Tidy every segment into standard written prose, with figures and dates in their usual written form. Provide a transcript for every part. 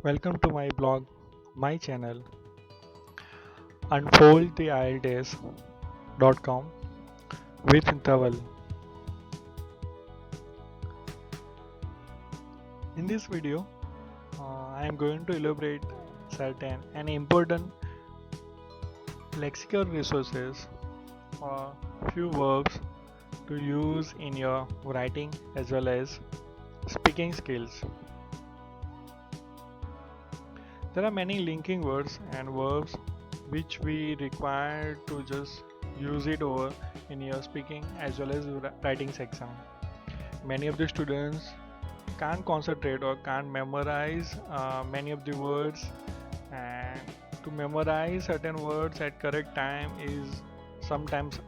Welcome to my blog, my channel, unfoldtheielts.com with Tawal. In this video, I am going to elaborate certain and important lexical resources or few verbs to use in your writing as well as speaking skills. There are many linking words and verbs which we require to just use it over in your speaking as well as writing section. Many of the students can't concentrate or can't memorize many of the words, and to memorize certain words at correct time is sometimes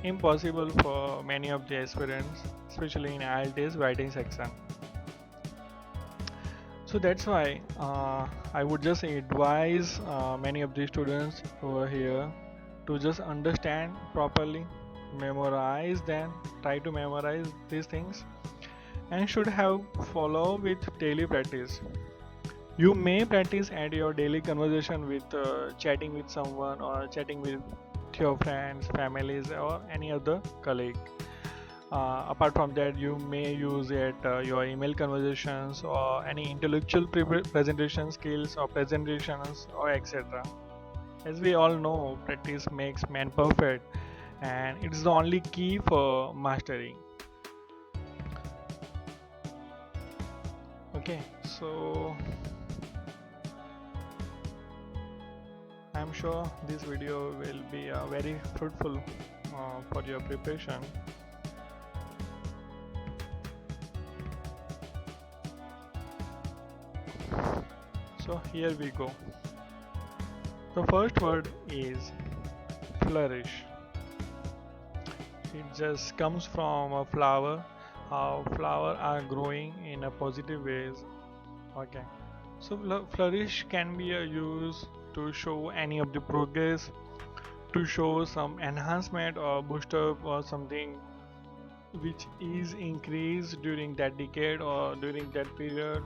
impossible for many of the aspirants, especially in IELTS writing section. So that's why I would just advise many of the students over here to just understand properly, memorize them, try to memorize these things, and should have follow with daily practice. You may practice at your daily conversation with chatting with someone or chatting with your friends, families, or any other colleague. Apart from that, you may use it your email conversations or any intellectual presentation skills or presentations or etc. As we all know, practice makes man perfect, and it is the only key for mastery. Okay, so I'm sure this video will be very fruitful for your preparation. So here we go. The first word is flourish. It just comes from a flower, how flowers are growing in a positive ways. Okay. So flourish can be used to show any of the progress, to show some enhancement or boost up or something which is increased during that decade or during that period.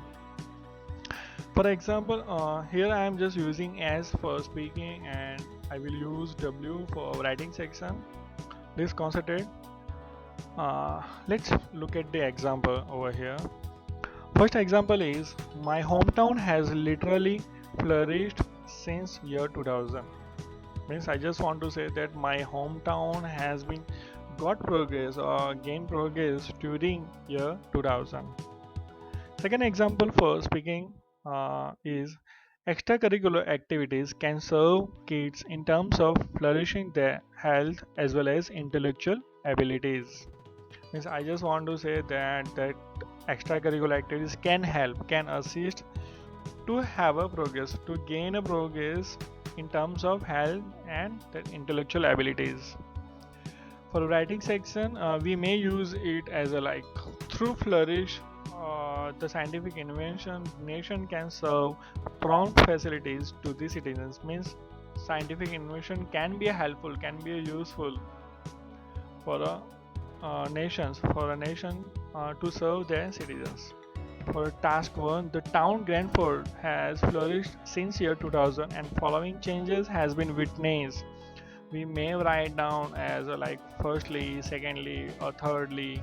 For example, here I am just using S for speaking and I will use W for writing section. Please concentrate. Let's look at the example over here. First example is my hometown has literally flourished since year 2000. Means I just want to say that my hometown has been got progress or gained progress during year 2000. Second example for speaking is extracurricular activities can serve kids in terms of flourishing their health as well as intellectual abilities. Means I just want to say that extracurricular activities can help, can assist to have a progress, to gain a progress in terms of health and intellectual abilities. For writing section, we may use it as a like through flourish. The scientific invention nation can serve prompt facilities to the citizens. Means scientific invention can be helpful, can be useful for a for a nation to serve their citizens. For task 1, the town Granford has flourished since year 2000 and following changes has been witnessed. We may write down as a like firstly, secondly or thirdly.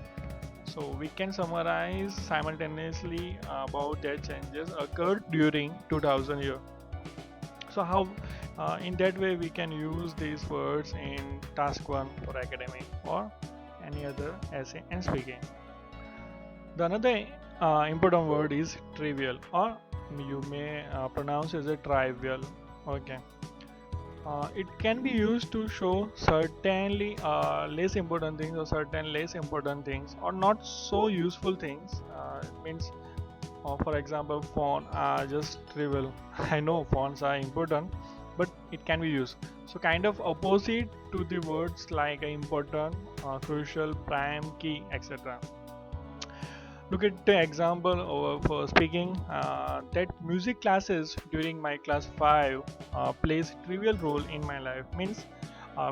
So we can summarize simultaneously about their changes occurred during 2000 year. So how in that way we can use these words in task 1 for academic or any other essay and speaking. The another important word is trivial, or you may pronounce as a trivial. Okay. It can be used to show certainly less important things or certain less important things or not so useful things. Means, for example, font are just trivial. I know fonts are important, but it can be used. So kind of opposite to the words like important, crucial, prime, key, etc. Look at the example for speaking that music classes during my class 5 plays trivial role in my life. Means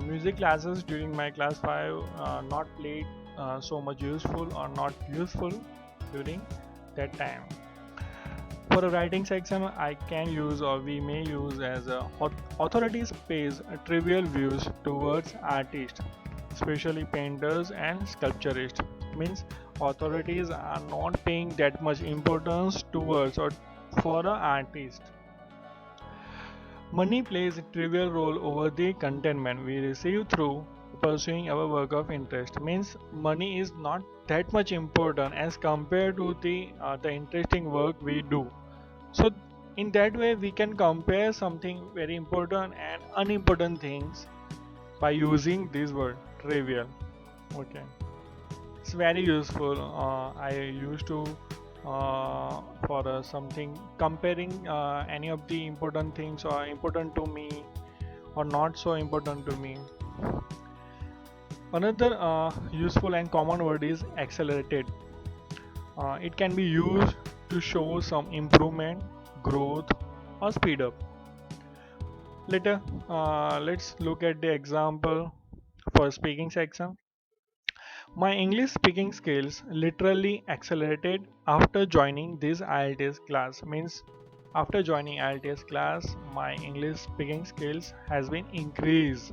music classes during my class 5 not played so much useful or not useful during that time. For a writing section, I can use or we may use as a authorities pays trivial views towards artists, especially painters and sculpturists. Means authorities are not paying that much importance towards or for an artist. Money plays a trivial role over the contentment we receive through pursuing our work of interest. Means money is not that much important as compared to the interesting work we do. So in that way we can compare something very important and unimportant things by using this word trivial. Okay, it's very useful. I used to for something comparing any of the important things or important to me or not so important to me. Another useful and common word is accelerated. It can be used to show some improvement, growth, or speed up. Later, let's look at the example for speaking section. My English speaking skills literally accelerated after joining this IELTS class. Means after joining IELTS class, my English speaking skills has been increased.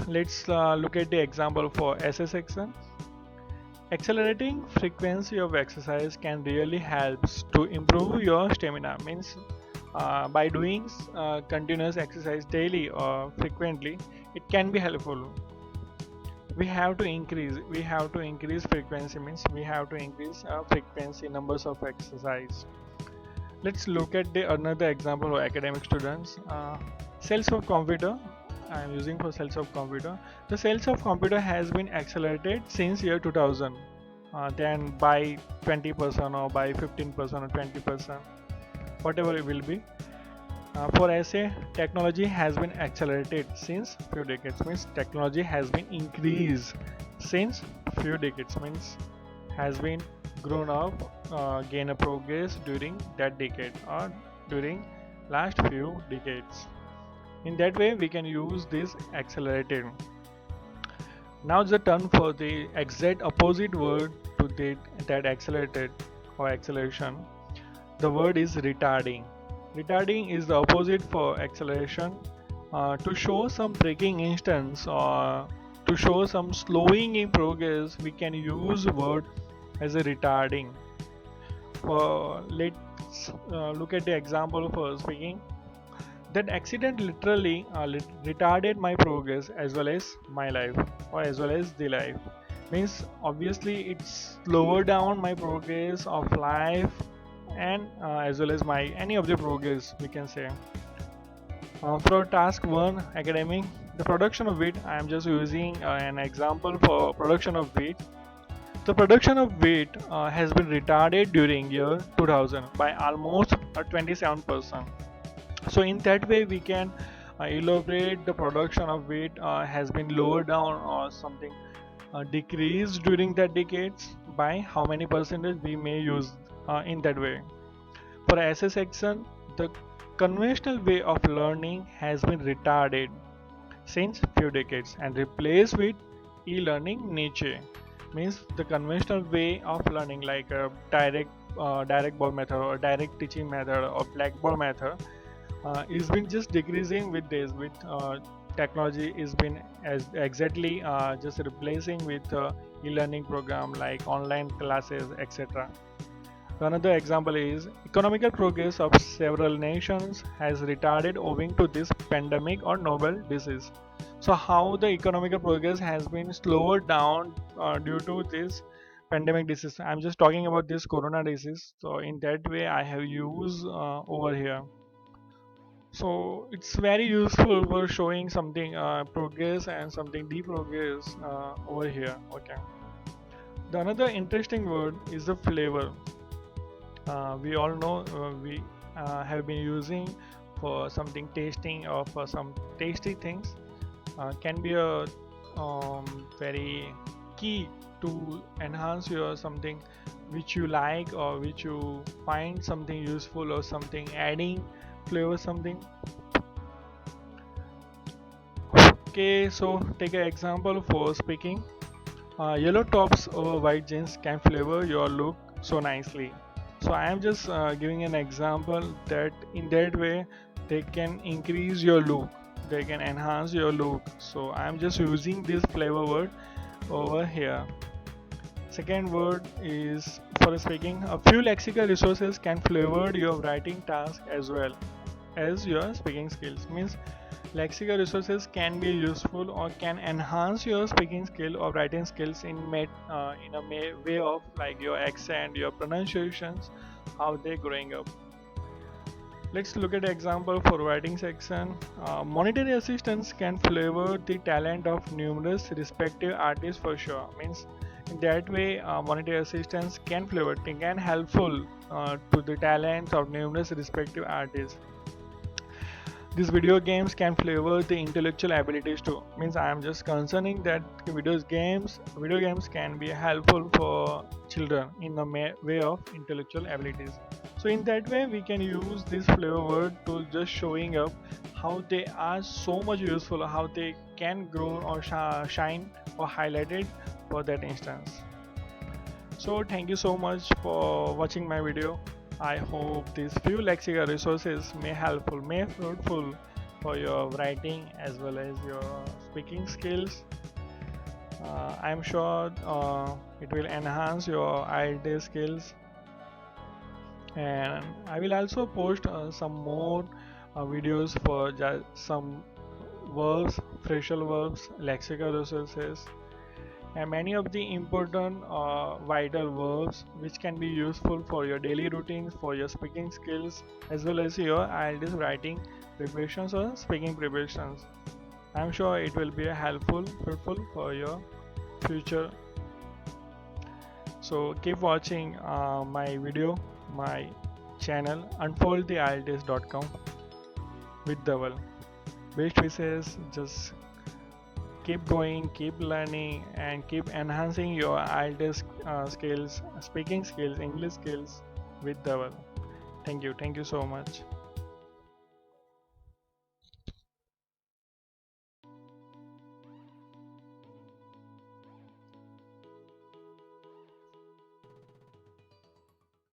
Let's look at the example for essay section. Accelerating frequency of exercise can really helps to improve your stamina. Means by doing continuous exercise daily or frequently, it can be helpful. We have to increase frequency. Means we have to increase frequency numbers of exercise. Let's look at the another example for academic students. Sales of computer. I am using for sales of computer. The sales of computer has been accelerated since year 2000. Then by 20% or by 15% or 20%, whatever it will be. For essay, technology has been accelerated since few decades. Means technology has been increased since few decades. Means has been grown up, gain a progress during that decade or during last few decades. In that way, we can use this accelerated. Now it's the turn for the exact opposite word to that accelerated or acceleration. The word is retarding. Retarding is the opposite for acceleration. To show some braking instance or to show some slowing in progress, we can use word as a retarding. Let's look at the example for speaking. That accident literally retarded my progress as well as my life or as well as the life. Means obviously it's lower down my progress of life and as well as my any of the progress we can say. For task 1 academic, the production of wheat, I am just using an example for production of wheat. The production of wheat has been retarded during year 2000 by almost 27%. So in that way we can elaborate the production of wheat has been lowered down or something decreased during that decades by how many percentage we may use in that way. For essay section, the conventional way of learning has been retarded since few decades and replaced with e-learning niche. Means the conventional way of learning like a direct board method or direct teaching method or blackboard method is been just decreasing with days with technology is been as exactly just replacing with e-learning program like online classes, etc. Another example is economical progress of several nations has retarded owing to this pandemic or novel disease. So how the economical progress has been slowed down due to this pandemic disease. I'm just talking about this corona disease. So in that way I have used over here. So it's very useful for showing something progress and something deprogress over here. Okay. The another interesting word is the flavor. We all know we have been using for something tasting or for some tasty things can be a very key to enhance your something which you like or which you find something useful or something adding flavor something. Okay, so take an example for speaking. Yellow tops over white jeans can flavor your look so nicely. So I am just giving an example that in that way they can increase your look, they can enhance your look. So I am just using this flavor word over here. Second word is for speaking. A few lexical resources can flavor your writing task as well as your speaking skills. Means lexical resources can be useful or can enhance your speaking skill or writing skills in a way of like your accent, your pronunciations, how they growing up. Let's look at example for writing section. Monetary assistance can flavor the talent of numerous respective artists for sure. Means in that way, monetary assistance can flavor, they can helpful to the talents of numerous respective artists. These video games can flavor the intellectual abilities too. Means I am just concerning that video games can be helpful for children in the way of intellectual abilities. So in that way we can use this flavor word to just showing up how they are so much useful, how they can grow or shine or highlighted for that instance. So thank you so much for watching my video. I hope these few lexical resources may fruitful for your writing as well as your speaking skills. I'm sure it will enhance your IELTS skills, and I will also post some more videos for just some verbs, phrasal verbs, lexical resources, and many of the important vital verbs which can be useful for your daily routines, for your speaking skills, as well as your IELTS writing preparations or speaking preparations. I'm sure it will be fruitful for your future. So keep watching my video, my channel unfoldtheielts.com with Dhaval. Best wishes, just keep going, keep learning, and keep enhancing your IELTS skills, speaking skills, English skills with Dhaval. Thank you so much.